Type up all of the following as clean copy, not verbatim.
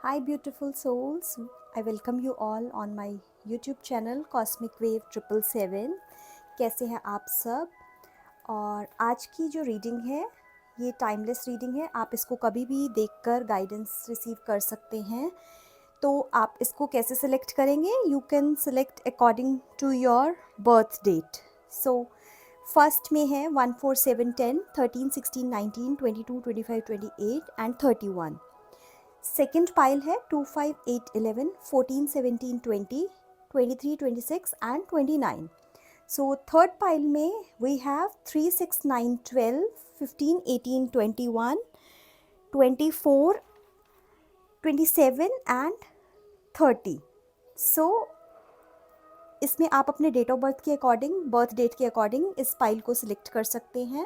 Hi, beautiful souls. I welcome you all on my YouTube channel Cosmic Wave 777. कैसे हैं आप सब? और आज की जो रीडिंग है ये टाइमलेस रीडिंग है। आप इसको कभी भी देखकर गाइडेंस रिसीव कर सकते हैं। तो आप इसको कैसे सिलेक्ट करेंगे? You can select according to your birth date. So first में है 1 4 7 10 13 16 19 22 25 28 एंड 31। सेकेंड पाइल है 2 5 8 11 14 17 20 23 26 एंड 29। सो थर्ड पाइल में वी हैव 3 6 9 12 15 18 21 24 27 एंड 30। सो इसमें आप अपने डेट ऑफ बर्थ के अकॉर्डिंग, बर्थ डेट के अकॉर्डिंग इस पाइल को सिलेक्ट कर सकते हैं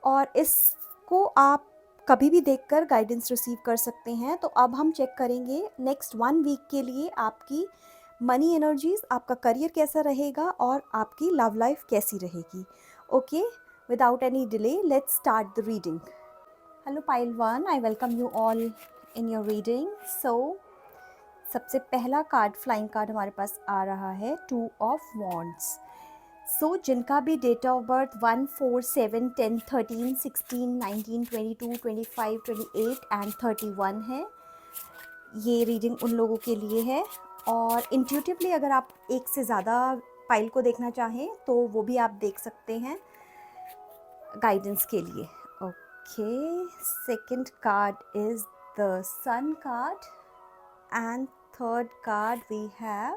और इसको आप कभी भी देखकर गाइडेंस रिसीव कर सकते हैं। तो अब हम चेक करेंगे नेक्स्ट 1 वीक के लिए आपकी मनी एनर्जीज, आपका करियर कैसा रहेगा और आपकी लव लाइफ कैसी रहेगी। Okay, without any delay let's start the reading. Hello pile 1, I welcome you all in your reading. So सबसे पहला कार्ड, फ्लाइंग कार्ड हमारे पास आ रहा है 2 ऑफ वॉन्ड्स। सो जिनका भी डेट ऑफ बर्थ 1 4 7 10 13 16 19 22 25 28 एंड 31 है, ये रीडिंग उन लोगों के लिए है। और इंट्यूटिवली अगर आप एक से ज़्यादा पाइल को देखना चाहें तो वो भी आप देख सकते हैं गाइडेंस के लिए। Okay, second card is the sun card and third card we have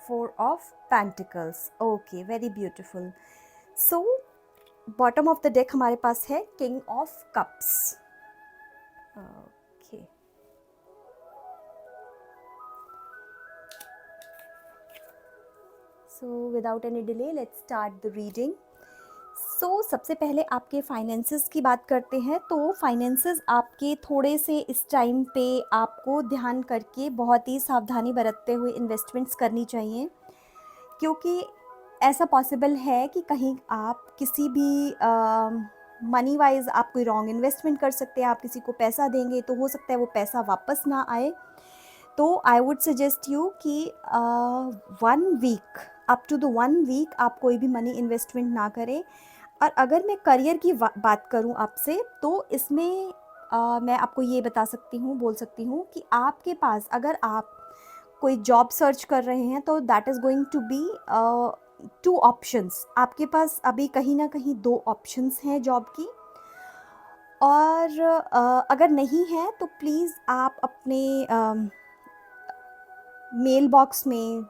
4 of Pentacles. Okay, very beautiful. So bottom of the deck हमारे पास है King of Cups. Okay. So without any delay let's start the reading. सबसे पहले आपके finances की बात करते हैं। तो फाइनेंसेस आपके थोड़े से इस टाइम पे आपको ध्यान करके बहुत ही सावधानी बरतते हुए इन्वेस्टमेंट्स करनी चाहिए, क्योंकि ऐसा पॉसिबल है कि कहीं आप किसी भी मनी वाइज आप कोई रॉन्ग इन्वेस्टमेंट कर सकते हैं। आप किसी को पैसा देंगे तो हो सकता है वो पैसा वापस ना आए। तो आई वुड सजेस्ट यू कि 1 week, up to the 1 week आप कोई भी मनी इन्वेस्टमेंट ना करें। और अगर मैं करियर की बात करूं आपसे, तो इसमें मैं आपको ये बता सकती हूँ, बोल सकती हूँ कि आपके पास अगर आप कोई जॉब सर्च कर रहे हैं तो that is going to be 2 options. आपके पास अभी कहीं ना कहीं 2 ऑप्शंस हैं जॉब की। और अगर नहीं है तो प्लीज़ आप अपने मेल बॉक्स में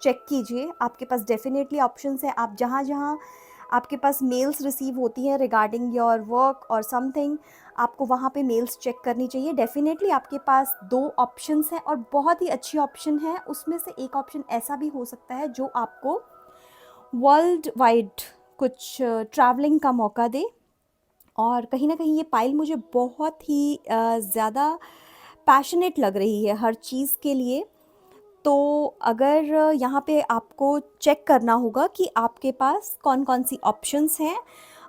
चेक कीजिए, आपके पास डेफिनेटली ऑप्शंस है। आप जहाँ जहाँ आपके पास मेल्स रिसीव होती हैं रिगार्डिंग योर वर्क और समथिंग, आपको वहाँ पे मेल्स चेक करनी चाहिए। डेफिनेटली आपके पास 2 ऑप्शंस हैं और बहुत ही अच्छी ऑप्शन है। उसमें से एक ऑप्शन ऐसा भी हो सकता है जो आपको वर्ल्ड वाइड कुछ ट्रैवलिंग का मौका दे। और कहीं ना कहीं ये पाइल मुझे बहुत ही ज़्यादा पैशनेट लग रही है हर चीज़ के लिए। तो अगर यहाँ पे आपको चेक करना होगा कि आपके पास कौन कौन सी ऑप्शंस हैं।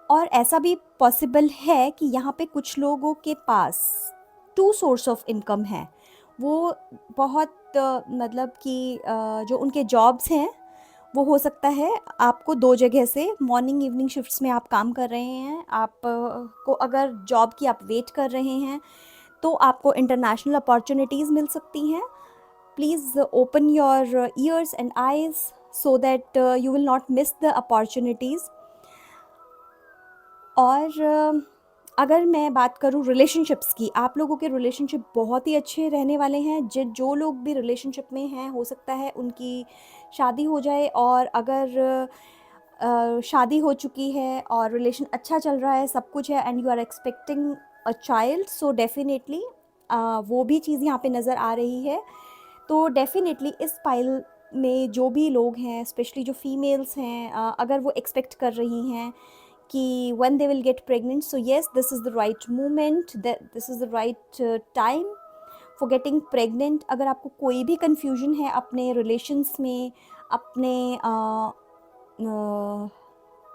और ऐसा भी पॉसिबल है कि यहाँ पे कुछ लोगों के पास 2 सोर्स ऑफ इनकम है। वो बहुत मतलब कि जो उनके जॉब्स हैं वो हो सकता है आपको 2 जगह से मॉर्निंग इवनिंग शिफ्ट्स में आप काम कर रहे हैं। आप को अगर जॉब की आप वेट कर रहे हैं तो आपको इंटरनेशनल अपॉर्चुनिटीज़ मिल सकती हैं। Please open your ears and eyes so that you will not miss the opportunities. और अगर मैं बात करूँ रिलेशनशिप्स की, आप लोगों के रिलेशनशिप बहुत ही अच्छे रहने वाले हैं। जो लोग भी रिलेशनशिप में हैं हो सकता है उनकी शादी हो जाए। और अगर शादी हो चुकी है और रिलेशन अच्छा चल रहा है, सब कुछ है, and you are expecting a child, so definitely वो भी चीज़ यहाँ पे नज़र आ रही है। तो डेफिनेटली इस पाइल में जो भी लोग हैं, स्पेशली जो फीमेल्स हैं, अगर वो एक्सपेक्ट कर रही हैं कि when they will get pregnant, so yes this is the right moment, this is the right time for getting pregnant. अगर आपको कोई भी कन्फ्यूजन है अपने रिलेशंस में, अपने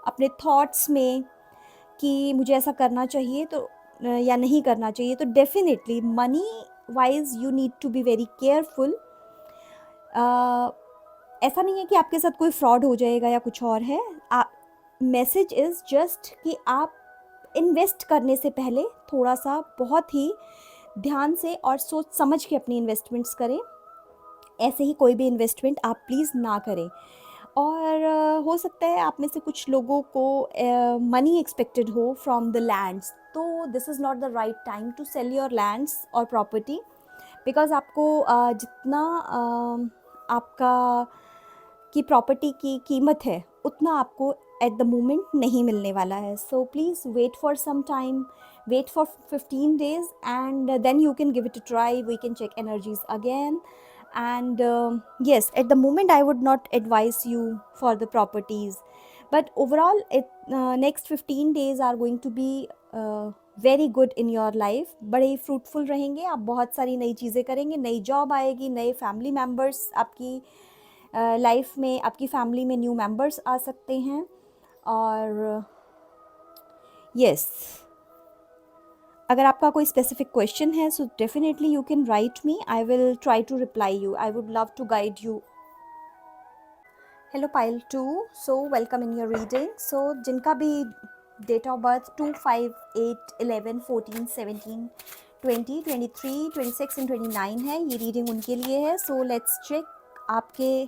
अपने थॉट्स में कि मुझे ऐसा करना चाहिए, तो या नहीं करना चाहिए, तो definitely money wise you need to be very careful. ऐसा नहीं है कि आपके साथ कोई फ्रॉड हो जाएगा या कुछ और है। मैसेज इज़ जस्ट कि आप इन्वेस्ट करने से पहले थोड़ा सा बहुत ही ध्यान से और सोच समझ के अपनी इन्वेस्टमेंट्स करें। ऐसे ही कोई भी इन्वेस्टमेंट आप प्लीज़ ना करें। और हो सकता है आप में से कुछ लोगों को मनी एक्सपेक्टेड हो फ्रॉम द लैंड्स, तो this is not the right time to sell your lands और प्रॉपर्टी, बिकॉज़ आपको जितना आपका की प्रॉपर्टी की कीमत है उतना आपको एट द मोमेंट नहीं मिलने वाला है। So please wait for some time, wait for 15 days and then you can give it a try. We can check energies again. And yes, at the moment I would not advise you for the properties, but overall next 15 days are going to be very good in your life. बड़े fruitful रहेंगे, आप बहुत सारी नई चीज़ें करेंगे, नई job आएगी, नए फैमिली मेम्बर्स आपकी लाइफ में, आपकी फैमिली में न्यू मेंबर्स आ सकते हैं। और यस, अगर आपका कोई स्पेसिफिक क्वेश्चन है so definitely you can write me, I will try to reply you, I would love to guide you. Hello pile 2, so welcome in your reading. So जिनका भी date of birth 2, 5, 8, 11, 14, 17, 20, 23, 26 and 29 है, ये reading उनके लिए है। So let's check आपके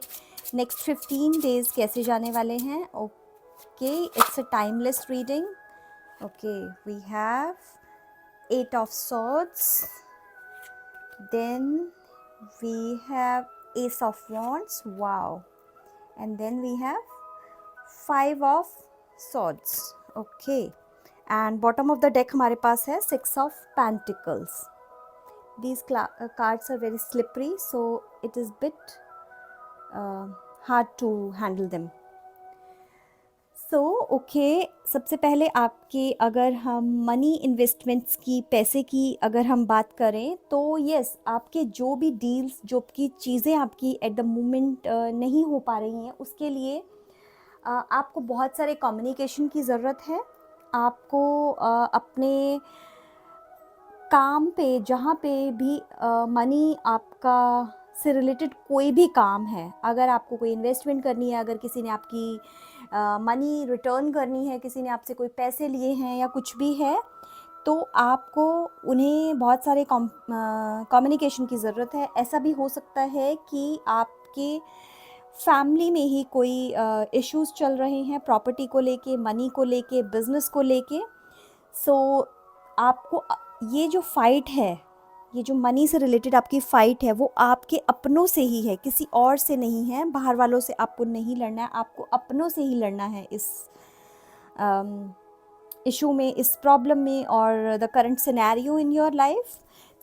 next 15 days कैसे जाने वाले हैं। Okay, it's a timeless reading. Okay, we have 8 of swords, then we have ace of wands, wow, and then we have 5 of swords. Okay, and bottom of the deck हमारे पास है 6 of pentacles. These cards are very slippery, so it is bit hard to handle them. Okay, सबसे पहले आपके, अगर हम money investments की, पैसे की अगर हम बात करें तो यस, आपके जो भी डील्स, जो की चीज़ें आपकी एट द मोमेंट नहीं हो पा रही हैं, उसके लिए आपको बहुत सारे कम्युनिकेशन की ज़रूरत है। आपको अपने काम पे, जहाँ पे भी मनी आपका से रिलेटेड कोई भी काम है, अगर आपको कोई इन्वेस्टमेंट करनी है, अगर किसी ने आपकी मनी रिटर्न करनी है, किसी ने आपसे कोई पैसे लिए हैं या कुछ भी है, तो आपको उन्हें बहुत सारे कम्युनिकेशन की ज़रूरत है। ऐसा भी हो सकता है कि आपके फैमिली में ही कोई इश्यूज़ चल रहे हैं, प्रॉपर्टी को लेके, मनी को लेके, बिज़नेस को लेके। सो आपको ये जो फ़ाइट है, ये जो मनी से रिलेटेड आपकी फ़ाइट है, वो आपके अपनों से ही है, किसी और से नहीं है। बाहर वालों से आपको नहीं लड़ना है, आपको अपनों से ही लड़ना है इस इशू में, इस प्रॉब्लम में और the current scenario in your life.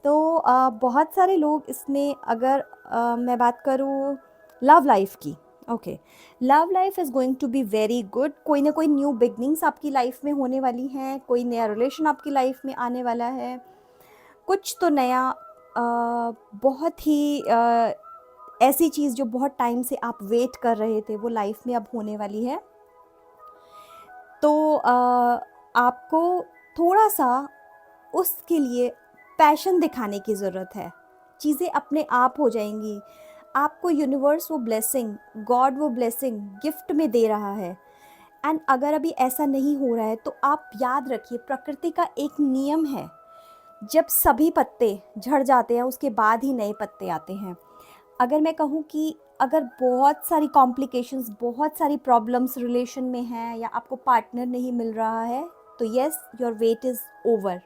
तो बहुत सारे लोग इसमें, अगर मैं बात करूँ लव लाइफ की, okay, love life is going to be very good. कोई ना कोई न्यू बिगनिंग्स आपकी लाइफ में होने वाली हैं, कोई नया रिलेशन आपकी लाइफ में आने वाला है, कुछ तो नया, बहुत ही ऐसी चीज़ जो बहुत टाइम से आप वेट कर रहे थे, वो लाइफ में अब होने वाली है। तो आपको थोड़ा सा उसके लिए पैशन दिखाने की ज़रूरत है, चीज़ें अपने आप हो जाएंगी। आपको यूनिवर्स वो ब्लेसिंग, गॉड वो ब्लेसिंग गिफ्ट में दे रहा है। एंड अगर अभी ऐसा नहीं हो रहा है तो आप याद रखिए, प्रकृति का एक नियम है, जब सभी पत्ते झड़ जाते हैं उसके बाद ही नए पत्ते आते हैं। अगर मैं कहूँ कि अगर बहुत सारी कॉम्प्लिकेशंस, बहुत सारी प्रॉब्लम्स रिलेशन में हैं, या आपको पार्टनर नहीं मिल रहा है, तो yes, your wait is over,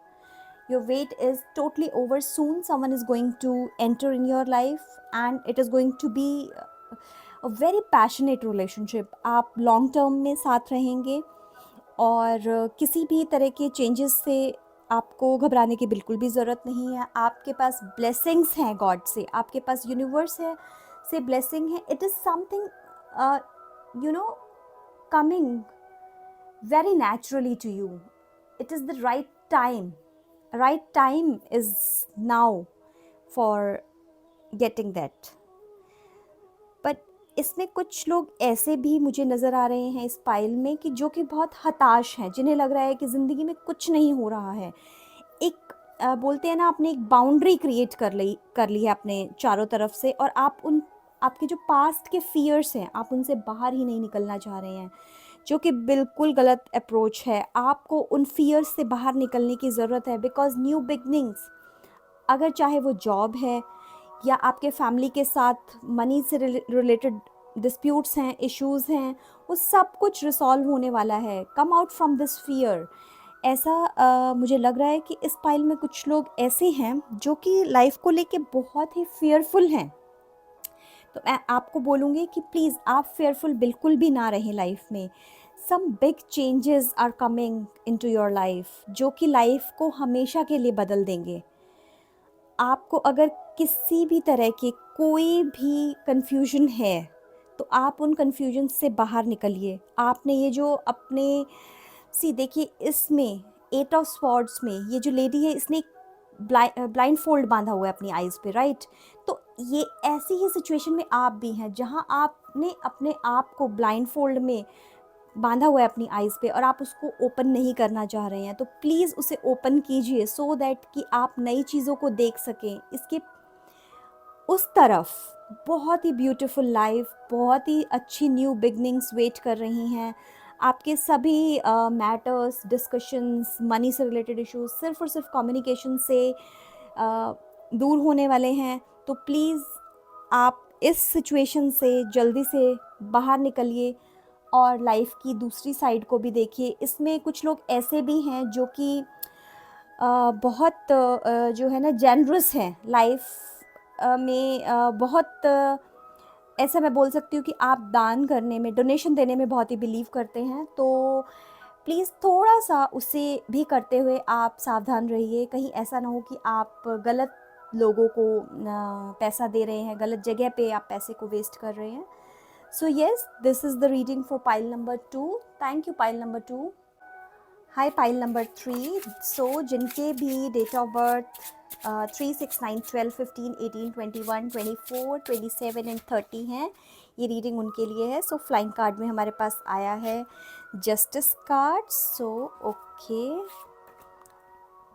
your wait is totally over. Soon someone is going to enter in your life and it is going to be a very passionate relationship. आप long term में साथ रहेंगे और किसी भी तरह के changes से आपको घबराने की बिल्कुल भी ज़रूरत नहीं है। आपके पास ब्लेसिंग्स हैं गॉड से, आपके पास यूनिवर्स है से ब्लेसिंग है। It is something coming very naturally to you. It is the right time. Right time is now for getting that. But इसमें कुछ लोग ऐसे भी मुझे नज़र आ रहे हैं इस पाइल में कि जो कि बहुत हताश हैं, जिन्हें लग रहा है कि ज़िंदगी में कुछ नहीं हो रहा है। बोलते हैं ना, आपने एक बाउंड्री क्रिएट कर ली है अपने चारों तरफ से, और आप उन आपके जो पास्ट के फियर्स हैं आप उनसे बाहर ही नहीं निकलना चाह रहे हैं, जो कि बिल्कुल गलत अप्रोच है। आपको उन फियर्स से बाहर निकलने की ज़रूरत है, बिकॉज़ न्यू बिगनिंग्स, अगर चाहे वो जॉब है या आपके फैमिली के साथ मनी से रिलेटेड डिस्प्यूट्स हैं, इश्यूज़ हैं, वो सब कुछ रिसॉल्व होने वाला है। Come out from this fear. ऐसा मुझे लग रहा है कि इस पाइल में कुछ लोग ऐसे हैं जो कि लाइफ को लेके बहुत ही फियरफुल हैं। तो मैं आपको बोलूँगी कि प्लीज़ आप फेयरफुल बिल्कुल भी ना रहें लाइफ में। Some big changes are coming into your life, जो कि लाइफ को हमेशा के लिए बदल देंगे। आपको अगर किसी भी तरह की कोई भी कन्फ्यूजन है तो आप उन कन्फ्यूजन से बाहर निकलिए। आपने ये जो अपने देखिए, इसमें एट ऑफ स्वॉर्ड्स में ये जो लेडी है, इसने ब्लाइंड फोल्ड बांधा हुआ है अपनी आइज़ पे, राइट। तो ये ऐसी ही सिचुएशन में आप भी हैं जहां आपने अपने आप को ब्लाइंड फोल्ड में बांधा हुआ है अपनी आइज़ पे, और आप उसको ओपन नहीं करना चाह रहे हैं। तो प्लीज़ उसे ओपन कीजिए, सो दैट कि आप नई चीज़ों को देख सकें। इसके उस तरफ बहुत ही ब्यूटीफुल लाइफ, बहुत ही अच्छी न्यू बिगनिंग्स वेट कर रही हैं। आपके सभी मैटर्स, डिस्कशंस, मनी से रिलेटेड इश्यूज सिर्फ और सिर्फ कम्युनिकेशन से दूर होने वाले हैं। तो प्लीज़ आप इस सिचुएशन से जल्दी से बाहर निकलिए और लाइफ की दूसरी साइड को भी देखिए। इसमें कुछ लोग ऐसे भी हैं जो कि बहुत जो है ना जेनरस हैं लाइफ में, बहुत ऐसा मैं बोल सकती हूँ कि आप दान करने में, डोनेशन देने में बहुत ही बिलीव करते हैं। तो प्लीज़ थोड़ा सा उसे भी करते हुए आप सावधान रहिए, कहीं ऐसा ना हो कि आप गलत लोगों को पैसा दे रहे हैं, गलत जगह पे आप पैसे को वेस्ट कर रहे हैं। So yes, this is the reading for pile number 2। Thank you pile number 2। Hi pile number 3। सो जिनके भी डेट ऑफ बर्थ 3, 6, 9, 12, 15, 18, 21, 24, 27 एंड 30 हैं, ये रीडिंग उनके लिए है। सो फ्लाइंग कार्ड में हमारे पास आया है justice card. So okay,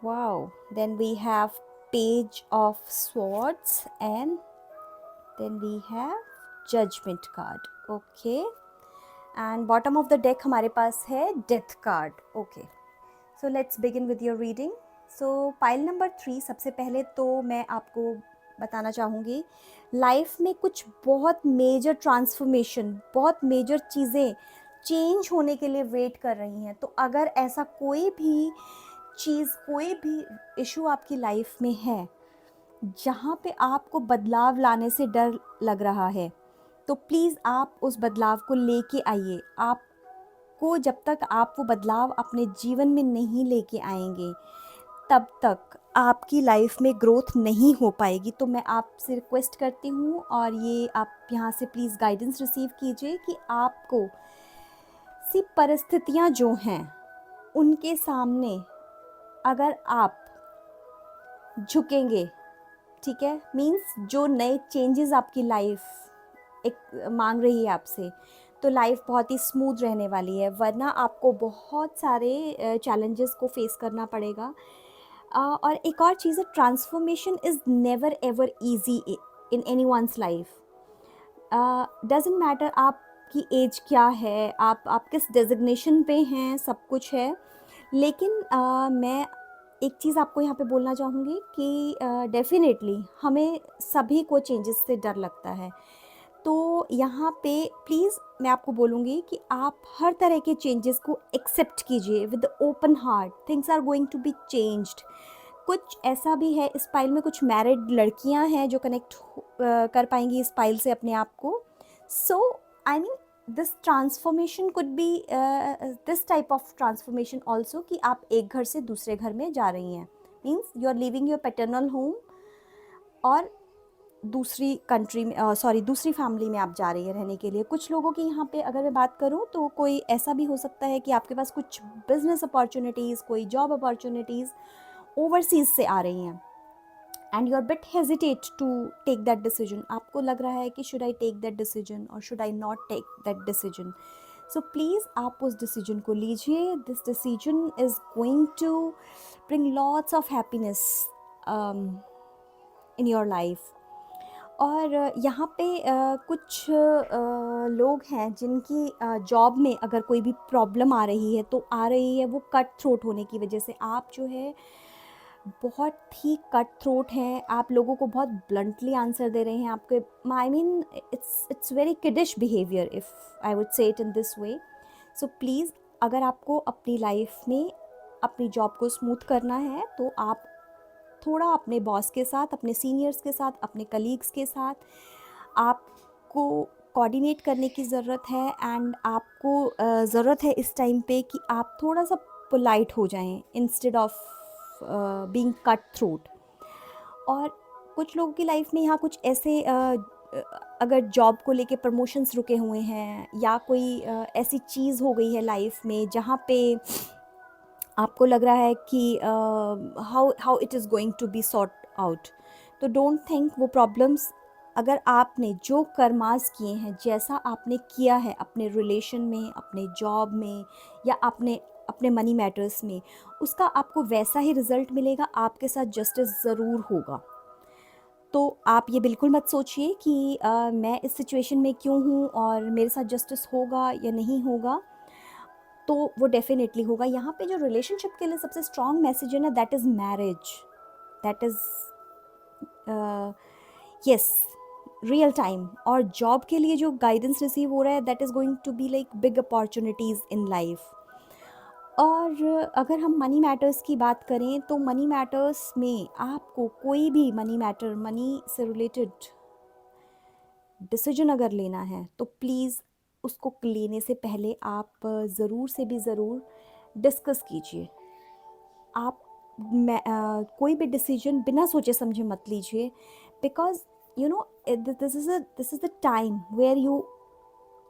wow, then we have page of swords and then we have judgement card. Okay, and bottom of the deck हमारे पास है death card. Okay, so let's begin with your reading. So pile number 3, सबसे पहले तो मैं आपको बताना चाहूँगी, लाइफ में कुछ बहुत मेजर ट्रांसफॉर्मेशन, बहुत मेजर चीज़ें चेंज होने के लिए वेट कर रही हैं। तो अगर ऐसा कोई भी चीज़, कोई भी इशू आपकी लाइफ में है जहाँ पे आपको बदलाव लाने से डर लग रहा है, तो प्लीज़ आप उस बदलाव को लेके आइए। आपको जब तक आप वो बदलाव अपने जीवन में नहीं लेके आएंगे, तब तक आपकी लाइफ में ग्रोथ नहीं हो पाएगी। तो मैं आपसे रिक्वेस्ट करती हूँ, और ये आप यहाँ से प्लीज़ गाइडेंस रिसीव कीजिए कि आपको सी परिस्थितियाँ जो हैं उनके सामने अगर आप झुकेंगे, ठीक है, मीन्स जो नए चेंजेस आपकी लाइफ एक मांग रही है आपसे, तो लाइफ बहुत ही स्मूथ रहने वाली है। वरना आपको बहुत सारे चैलेंजेस को फेस करना पड़ेगा। और एक और चीज़ है, transformation is never ever easy in any one's life. Doesn't matter आपकी एज क्या है, आप किस डेजिग्नेशन पे हैं, सब कुछ है। लेकिन मैं एक चीज़ आपको यहाँ पे बोलना चाहूँगी कि डेफिनेटली हमें सभी को चेंजेस से डर लगता है। तो यहाँ पे प्लीज़ मैं आपको बोलूँगी कि आप हर तरह के चेंजेस को एक्सेप्ट कीजिए with open heart. Things are going to be changed. कुछ ऐसा भी है इस पाइल में, कुछ मैरिड लड़कियां हैं जो कनेक्ट कर पाएंगी इस पाइल से अपने आप को। So I mean this transformation could be this type of transformation also, कि आप एक घर से दूसरे घर में जा रही हैं, means you are living your paternal home और दूसरी कंट्री में, दूसरी फैमिली में आप जा रही है रहने के लिए। कुछ लोगों की यहाँ पे अगर मैं बात करूँ तो कोई ऐसा भी हो सकता है कि आपके पास कुछ बिजनेस अपॉर्चुनिटीज़, कोई जॉब अपॉर्चुनिटीज़ ओवरसीज से आ रही हैं, and you are bit hesitate to take that decision. आपको लग रहा है कि should I take that decision और should I not take that decision. So please आप उस डिसीजन को लीजिए. This decision is going to bring lots of happiness in your life. और यहाँ पे कुछ लोग हैं जिनकी जॉब में अगर कोई भी प्रॉब्लम आ रही है तो आ रही है वो कट थ्रोट होने की वजह से. आप जो है बहुत ही कट थ्रोट हैं, आप लोगों को बहुत ब्लंटली आंसर दे रहे हैं. आपके I mean it's very kiddish behaviour if I would say it in this way. So please अगर आपको अपनी लाइफ में अपनी जॉब को स्मूथ करना है तो आप थोड़ा अपने बॉस के साथ, अपने सीनियर्स के साथ, अपने कलीग्स के साथ आपको कोऑर्डिनेट करने की ज़रूरत है. एंड आपको ज़रूरत है इस टाइम पे कि आप थोड़ा सा पोलाइट हो जाएं instead of being cut throat. और कुछ लोगों की लाइफ में यहाँ कुछ ऐसे अगर जॉब को लेके प्रमोशंस रुके हुए हैं या कोई ऐसी चीज़ हो गई है लाइफ में जहाँ पे आपको लग रहा है कि how it is going to be sort out. तो डोंट थिंक वो प्रॉब्लम्स, अगर आपने जो कर्मास किए हैं, जैसा आपने किया है अपने रिलेशन में, अपने जॉब में या अपने अपने मनी मैटर्स में, उसका आपको वैसा ही रिज़ल्ट मिलेगा. आपके साथ जस्टिस ज़रूर होगा. तो आप ये बिल्कुल मत सोचिए कि मैं इस सिचुएशन में क्यों हूँ और मेरे साथ जस्टिस होगा या नहीं होगा. तो वो डेफिनेटली होगा. यहाँ पे जो रिलेशनशिप के लिए सबसे स्ट्रॉन्ग मैसेज है ना, that is marriage. That is yes real time. और जॉब के लिए जो गाइडेंस रिसीव हो रहा है, that is going to be like big opportunities in life. और अगर हम मनी मैटर्स की बात करें तो मनी मैटर्स में आपको कोई भी मनी से रिलेटेड डिसीजन अगर लेना है तो प्लीज़ उसको लेने से पहले आप ज़रूर से भी ज़रूर डिस्कस कीजिए. आप कोई भी डिसीजन बिना सोचे समझे मत लीजिए. Because you know this is the time where you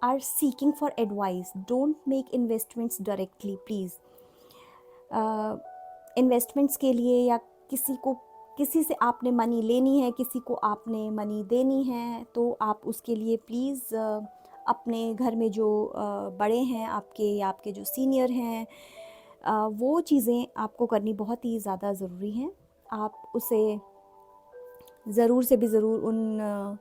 are seeking for advice. Don't make investments directly please. Investments के लिए या किसी से आपने मनी लेनी है, किसी को आपने मनी देनी है, तो आप उसके लिए प्लीज़ अपने घर में जो बड़े हैं आपके या आपके जो सीनियर हैं, वो चीज़ें आपको करनी बहुत ही ज़्यादा ज़रूरी हैं. आप उसे ज़रूर से भी ज़रूर उन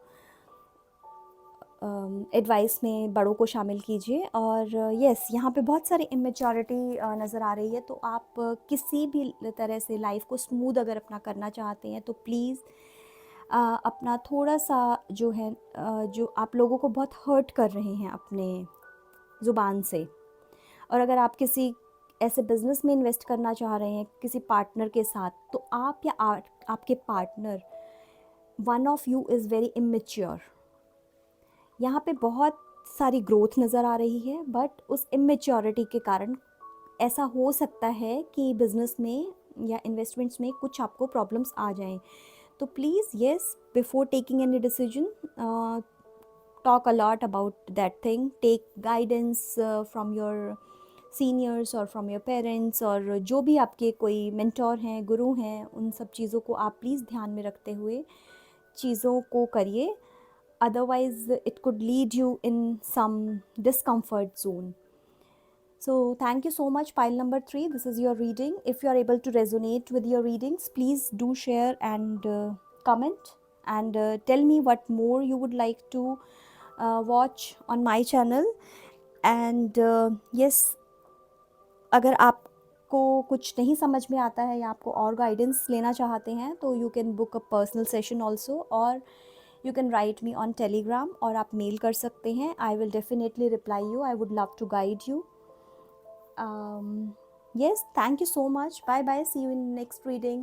एडवाइस में बड़ों को शामिल कीजिए. और यस यहाँ पे बहुत सारी इमेच्योरिटी नज़र आ रही है. तो आप किसी भी तरह से लाइफ को स्मूथ अगर अपना करना चाहते हैं तो प्लीज़ अपना थोड़ा सा जो है जो आप लोगों को बहुत हर्ट कर रहे हैं अपने ज़ुबान से. और अगर आप किसी ऐसे बिज़नेस में इन्वेस्ट करना चाह रहे हैं किसी पार्टनर के साथ, तो आप या आपके partner, one of you is very immature. यहाँ पे बहुत सारी ग्रोथ नज़र आ रही है, बट उस इमेच्योरिटी के कारण ऐसा हो सकता है कि बिज़नेस में या इन्वेस्टमेंट्स में कुछ आपको प्रॉब्लम्स आ जाएं. तो please yes, before taking any decision, talk a lot about that thing. Take guidance from your seniors और from your parents, और जो भी आपके कोई mentor हैं, गुरु हैं, उन सब चीज़ों को आप प्लीज़ ध्यान में रखते हुए चीज़ों को करिए. Otherwise it could lead you in some discomfort zone. So thank you so much, pile number 3. This is your reading. If you are able to resonate with your readings, please do share and comment and tell me what more you would like to watch on my channel. And yes, अगर आपको कुछ नहीं समझ में आता है या आपको और गाइडेंस लेना चाहते हैं तो you can book a personal session also, और you can write me on Telegram, और आप मेल कर सकते हैं. I will definitely reply you. I would love to guide you. Yes, thank you so much. Bye bye. See you in next reading.